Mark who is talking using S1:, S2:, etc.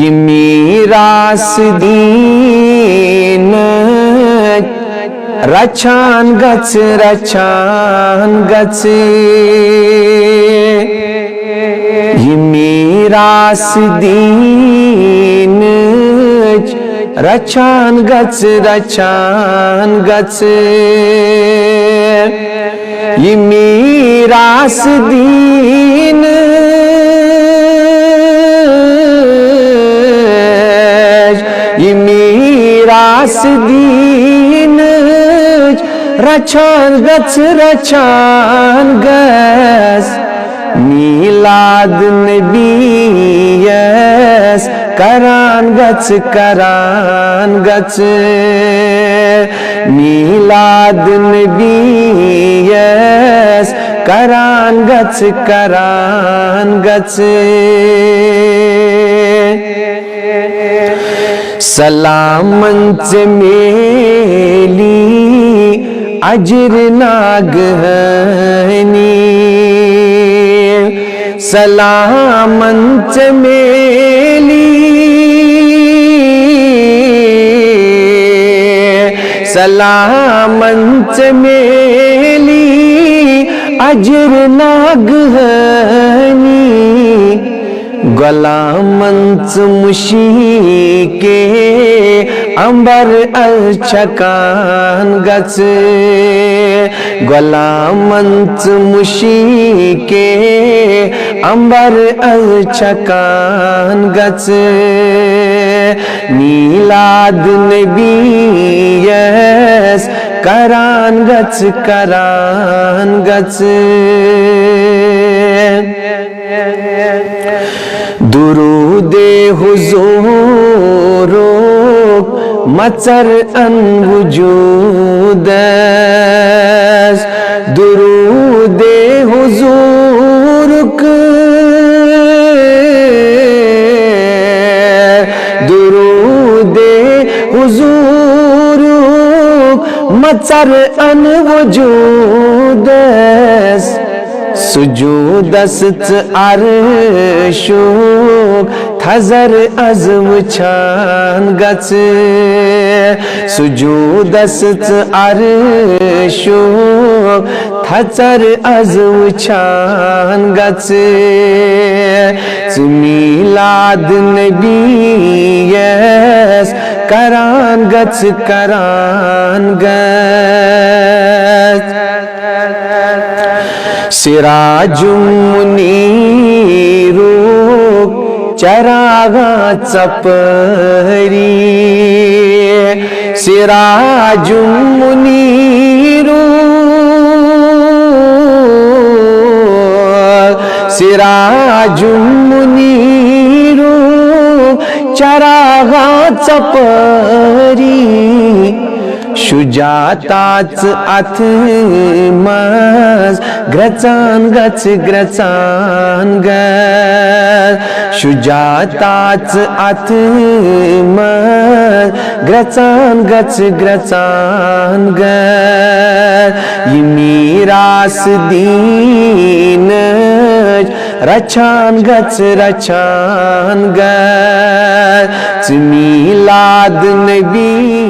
S1: یہ میراث دین رچان گچ یہ میراث دین رچان گچ یہ میراث دین یہ میراث دین رچان گچ میلاد نبیس کران گچ میلاد نبیس کران گچ سلامت میلی اجر ناگہنی سلامت میلی سلامت میلی اجر ناگہنی غلامت مشیکے امبر الچکان گچ غلامت مشیکے امبر الچکان گچ میلاد نبیس کران گچ درود حضور مچر ان وجود درود حضور درود حضور مچر ان وجود سجود است عرشوک تھزر از وچان گچ سجود است عرشوک تھزر از وچان گچ میلاد نبیس کران گچ سراج منیر چراغ چپری سراج منیر سراج منیر چراغ چپری شجاعت اتمز گرچان گچ شجاعت اتمز گرچان گچ یہ میراث دین رچان گچ میلاد نبی